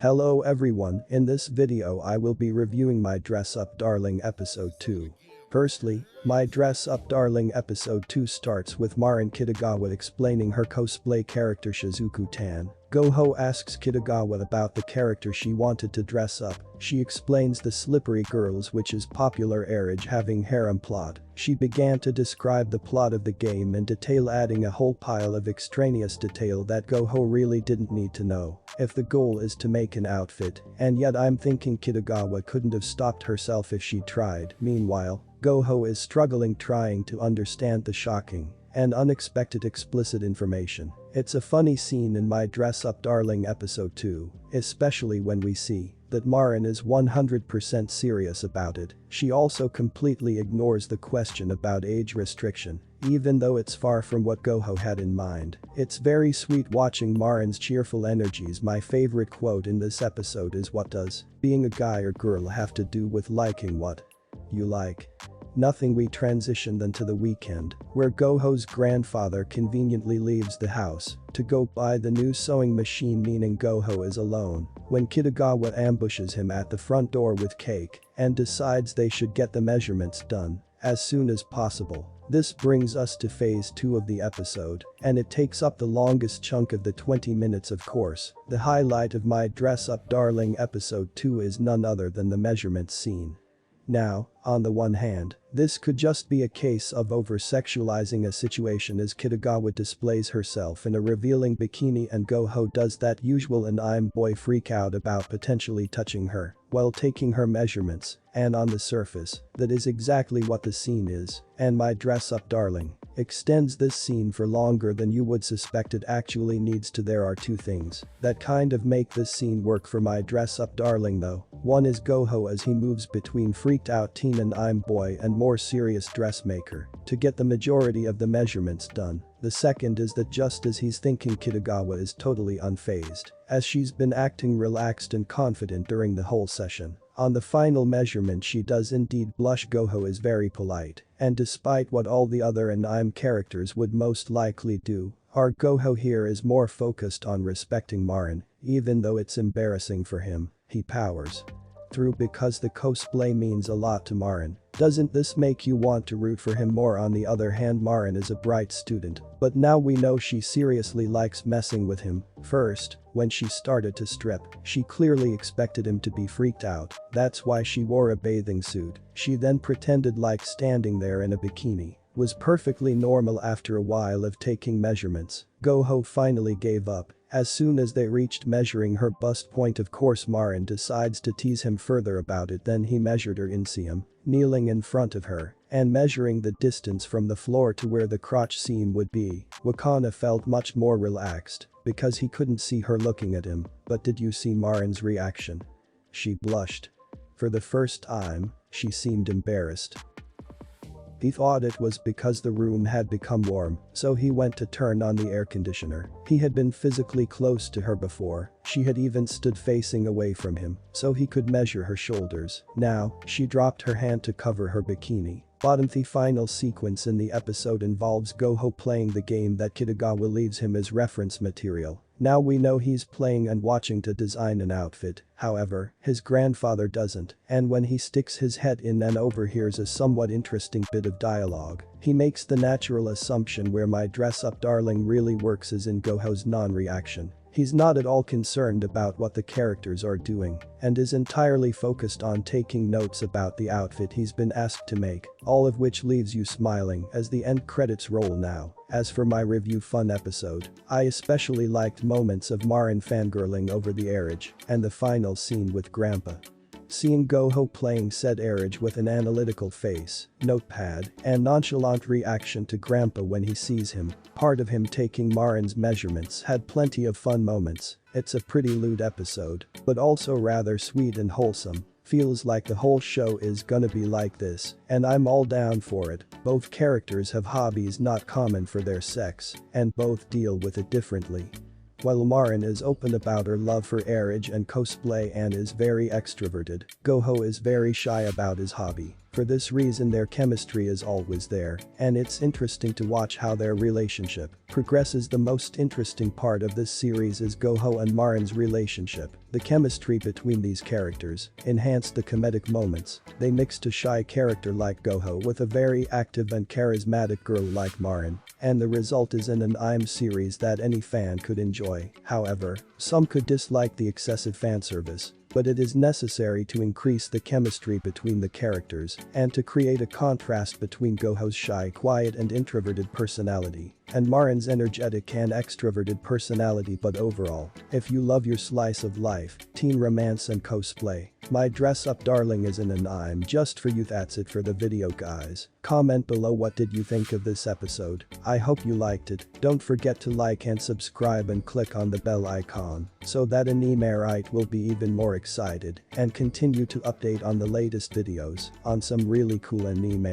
Hello everyone, in this video I will be reviewing My Dress Up Darling episode 2. Firstly, My Dress Up Darling episode 2 starts with Marin Kitagawa explaining her cosplay character Shizuku-tan. Gojo asks Kitagawa about the character she wanted to dress up. She explains the slippery girls which is popular age having harem plot. She began to describe the plot of the game in detail, adding a whole pile of extraneous detail that Gojo really didn't need to know. If the goal is to make an outfit, and yet I'm thinking Kitagawa couldn't have stopped herself if she tried. Meanwhile, Gojo is struggling trying to understand the shocking and unexpected explicit information. It's a funny scene in My Dress Up Darling episode 2, especially when we see that Marin is 100% serious about it. She also completely ignores the question about age restriction, even though it's far from what Gojo had in mind. It's very sweet watching Marin's cheerful energies. My favorite quote in this episode is, "What does being a guy or girl have to do with liking what you like?" Nothing. We transition then to the weekend, where Gojo's grandfather conveniently leaves the house to go buy the new sewing machine, meaning Gojo is alone when Kitagawa ambushes him at the front door with cake and decides they should get the measurements done as soon as possible. This brings us to phase 2 of the episode, and it takes up the longest chunk of the 20 minutes. Of course, the highlight of My Dress Up Darling episode 2 is none other than the measurements scene. Now, on the one hand, this could just be a case of over-sexualizing a situation as Kitagawa displays herself in a revealing bikini and Gojo does that usual and I'm boy freak out about potentially touching her while taking her measurements, and on the surface, that is exactly what the scene is, and My Dress Up Darling extends this scene for longer than you would suspect it actually needs to. There are two things that kind of make this scene work for My Dress Up Darling though. One is Gojo as he moves between freaked out teen and I'm boy and more serious dressmaker to get the majority of the measurements done. The second is that just as he's thinking, Kitagawa is totally unfazed, as she's been acting relaxed and confident during the whole session. On the final measurement she does indeed blush. Gojo is very polite, and despite what all the other anime characters would most likely do, our Gojo here is more focused on respecting Marin, even though it's embarrassing for him. He powers through because the cosplay means a lot to Marin. Doesn't this make you want to root for him more? On the other hand, Marin is a bright student, but now we know she seriously likes messing with him. First, when she started to strip, she clearly expected him to be freaked out, that's why she wore a bathing suit. She then pretended like standing there in a bikini was perfectly normal. After a while of taking measurements, Gojo finally gave up. As soon as they reached measuring her bust point, of course Marin decides to tease him further about it. Then he measured her inseam, kneeling in front of her and measuring the distance from the floor to where the crotch seam would be. Wakana felt much more relaxed because he couldn't see her looking at him. But did you see Marin's reaction? She blushed. For the first time, she seemed embarrassed. He thought it was because the room had become warm, so he went to turn on the air conditioner. He had been physically close to her before, she had even stood facing away from him, so he could measure her shoulders. Now, she dropped her hand to cover her bikini. Bottom. The final sequence in the episode involves Gojo playing the game that Kitagawa leaves him as reference material. Now we know he's playing and watching to design an outfit, however, his grandfather doesn't, and when he sticks his head in and overhears a somewhat interesting bit of dialogue, he makes the natural assumption where My Dress Up Darling really works is in Gojo's non-reaction. He's not at all concerned about what the characters are doing and is entirely focused on taking notes about the outfit he's been asked to make, all of which leaves you smiling as the end credits roll. Now, as for my review, fun episode. I especially liked moments of Marin fangirling over the marriage and the final scene with Grandpa. Seeing Gojo playing said marriage with an analytical face, notepad, and nonchalant reaction to Grandpa when he sees him, part of him taking Marin's measurements, had plenty of fun moments. It's a pretty lewd episode, but also rather sweet and wholesome. Feels like the whole show is gonna be like this, and I'm all down for it. Both characters have hobbies not common for their sex, and both deal with it differently. While Marin is open about her love for marriage and cosplay and is very extroverted, Gojo is very shy about his hobby. For this reason their chemistry is always there, and it's interesting to watch how their relationship progresses. The most interesting part of this series is Gojo and Marin's relationship. The chemistry between these characters enhanced the comedic moments. They mixed a shy character like Gojo with a very active and charismatic girl like Marin, and the result is an anime series that any fan could enjoy. However, some could dislike the excessive fanservice, but it is necessary to increase the chemistry between the characters and to create a contrast between Gojo's shy, quiet and introverted personality and Marin's energetic and extroverted personality. But overall, if you love your slice of life, teen romance and cosplay, My Dress Up Darling is an anime just for you. That's it for the video, guys. Comment below what did you think of this episode. I hope you liked it. Don't forget to like and subscribe and click on the bell icon so that Rite will be even more excited and continue to update on the latest videos on some really cool anime.